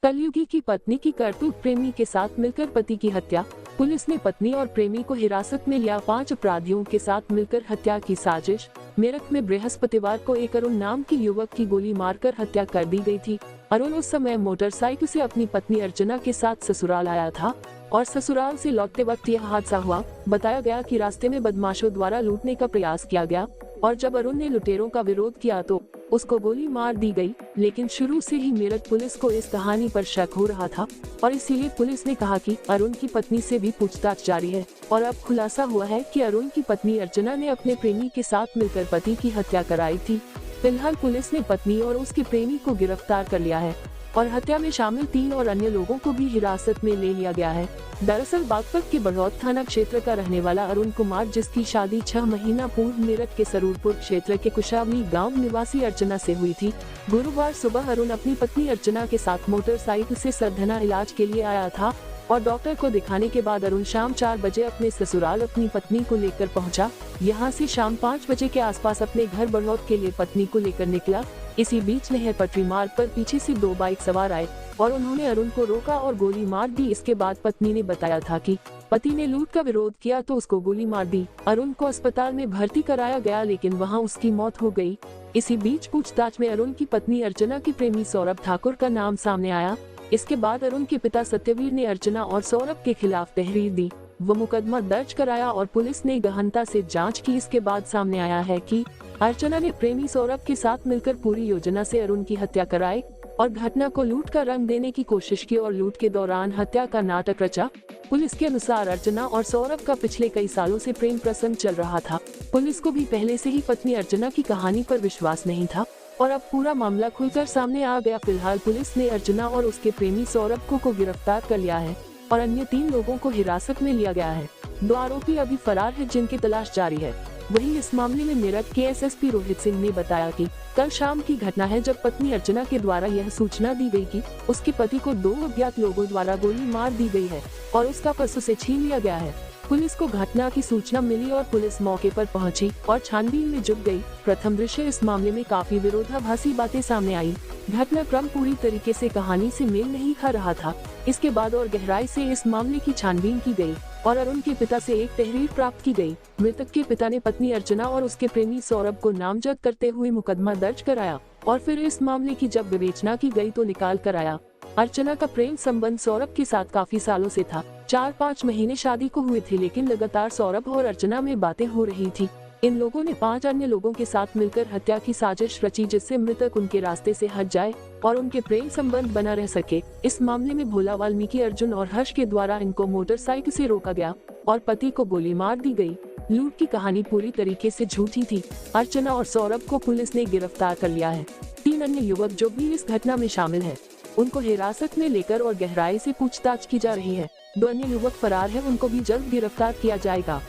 कलयुगी की पत्नी की करतूत, प्रेमी के साथ मिलकर पति की हत्या। पुलिस ने पत्नी और प्रेमी को हिरासत में लिया। 5 अपराधियों के साथ मिलकर हत्या की साजिश। मेरठ में बृहस्पतिवार को एक अरुण नाम की युवक की गोली मारकर हत्या कर दी गई थी। अरुण उस समय मोटरसाइकिल से अपनी पत्नी अर्चना के साथ ससुराल आया था और ससुराल से लौटते वक्त यह हादसा हुआ। बताया गया कि रास्ते में बदमाशों द्वारा लूटने का प्रयास किया गया और जब अरुण ने लुटेरों का विरोध किया तो उसको गोली मार दी गई। लेकिन शुरू से ही मेरठ पुलिस को इस कहानी पर शक हो रहा था और इसीलिए पुलिस ने कहा कि अरुण की पत्नी से भी पूछताछ जारी है। और अब खुलासा हुआ है कि अरुण की पत्नी अर्चना ने अपने प्रेमी के साथ मिलकर पति की हत्या कराई थी। फिलहाल पुलिस ने पत्नी और उसके प्रेमी को गिरफ्तार कर लिया है और हत्या में शामिल 3 और अन्य लोगों को भी हिरासत में ले लिया गया है। दरअसल बागपत के बड़ौद थाना क्षेत्र का रहने वाला अरुण कुमार, जिसकी शादी 6 महीना पूर्व मेरठ के सरूरपुर क्षेत्र के कुशावली गांव निवासी अर्चना से हुई थी। गुरुवार सुबह अरुण अपनी पत्नी अर्चना के साथ मोटरसाइकिल से सरधना इलाज के लिए आया था और डॉक्टर को दिखाने के बाद अरुण शाम 4 बजे अपने ससुराल अपनी पत्नी को लेकर पहुंचा। यहां से शाम 5 बजे के आसपास अपने घर बड़ौद के लिए पत्नी को लेकर निकला। इसी बीच नहर पटरी मार्ग पर पीछे से 2 बाइक सवार आए और उन्होंने अरुण को रोका और गोली मार दी। इसके बाद पत्नी ने बताया था कि पति ने लूट का विरोध किया तो उसको गोली मार दी। अरुण को अस्पताल में भर्ती कराया गया लेकिन वहां उसकी मौत हो गई। इसी बीच पूछताछ में अरुण की पत्नी अर्चना के प्रेमी सौरभ ठाकुर का नाम सामने आया। इसके बाद अरुण के पिता सत्यवीर ने अर्चना और सौरभ के खिलाफ तहरीर दी। वो मुकदमा दर्ज कराया और पुलिस ने गहनता से जांच की। इसके बाद सामने आया है कि अर्चना ने प्रेमी सौरभ के साथ मिलकर पूरी योजना से अरुण की हत्या कराई और घटना को लूट का रंग देने की कोशिश की और लूट के दौरान हत्या का नाटक रचा। पुलिस के अनुसार अर्चना और सौरभ का पिछले कई सालों से प्रेम प्रसंग चल रहा था। पुलिस को भी पहले से ही पत्नी अर्चना की कहानी पर विश्वास नहीं था और अब पूरा मामला खुलकर सामने आ गया। फिलहाल पुलिस ने अर्चना और उसके प्रेमी सौरभ को गिरफ्तार कर लिया है और अन्य 3 लोगों को हिरासत में लिया गया है। 2 आरोपी अभी फरार है जिनकी तलाश जारी है। वहीं इस मामले में मेरठ के एसएसपी रोहित सिंह ने बताया कि कल शाम की घटना है जब पत्नी अर्चना के द्वारा यह सूचना दी गई कि उसके पति को 2 अज्ञात लोगों द्वारा गोली मार दी गई है और उसका पर्स उसे छीन लिया गया है। पुलिस को घटना की सूचना मिली और पुलिस मौके पर पहुंची और छानबीन में जुट गई। प्रथम दृश्य इस मामले में काफी विरोधाभासी बातें सामने आई। घटनाक्रम पूरी तरीके से कहानी से मेल नहीं खा रहा था। इसके बाद और गहराई से इस मामले की छानबीन की गई और अरुण के पिता से एक तहरीर प्राप्त की गई। मृतक के पिता ने पत्नी अर्चना और उसके प्रेमी सौरभ को नामजद करते हुए मुकदमा दर्ज कराया और फिर इस मामले की जब विवेचना की गई तो निकाल कर आया। अर्चना का प्रेम संबंध सौरभ के साथ काफी सालों से था। 4-5 महीने शादी को हुए थे लेकिन लगातार सौरभ और अर्चना में बातें हो रही थी। इन लोगों ने 5 अन्य लोगों के साथ मिलकर हत्या की साजिश रची जिससे मृतक उनके रास्ते से हट जाए और उनके प्रेम संबंध बना रह सके। इस मामले में भोला, वाल्मीकि, अर्जुन और हर्ष के द्वारा इनको मोटरसाइकिल से रोका गया और पति को गोली मार दी गई। लूट की कहानी पूरी तरीके से झूठी थी। अर्चना और सौरभ को पुलिस ने गिरफ्तार कर लिया है। 3 अन्य युवक जो भी इस घटना में शामिल है उनको हिरासत में लेकर और गहराई से पूछताछ की जा रही है। 2 अन्य युवक फरार है, उनको भी जल्द गिरफ्तार किया जाएगा।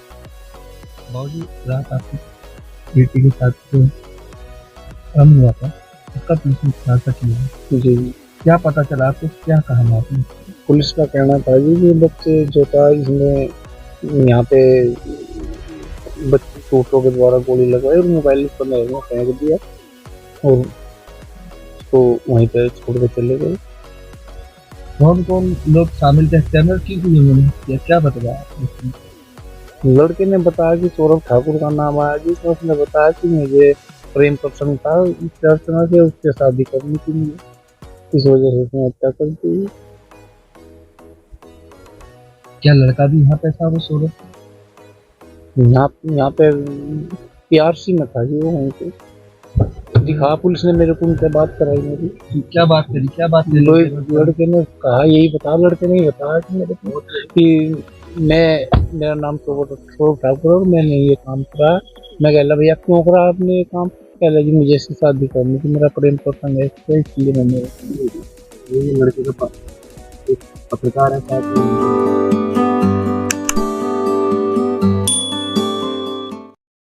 बाबूजी, रात आपकी बेटी के साथ जो काम हुआ था उसका पुलिस ने खुलासा किया। जी, क्या पता चला आपको, क्या कहा आपने? पुलिस का कहना था जी ये बच्चे जो था इसमें यहाँ पे बच्चे टोटो के द्वारा गोली लगवाई और मोबाइल पर में फेंक दिया और उसको वहीं पे छोड़ के चले गए। कौन कौन लोग शामिल थे हत्या में, की उन्होंने किया, क्या बताया आपने? लड़के ने बताया कि सौरभ ठाकुर का नाम आया जी, तो उसने बताया कि मुझे प्रेम प्रसंग था उससे अर्चना से, उससे शादी करनी थी मुझे, इस वजह से उसने हत्या कर दी। क्या लड़का भी यहाँ पे था वो सौरभ? यहाँ पे PRC में था जी वो, वहीं पे दिखा। पुलिस ने मेरे को उनसे बात कराई मेरी। क्या बात करी? लड़के ने कहा यही बताया, लड़के ने बताया कि मेरे को कि मेरा नाम सौरभ ठाकुर और मैंने ये काम करा। मैं कह भैया क्यों करा आपने ये काम? कह रहा जी मुझे इससे शादी करनी थी, मेरा प्रेम प्रसंग है इसलिए मैंने। लड़के का पत्रकार है साथ में।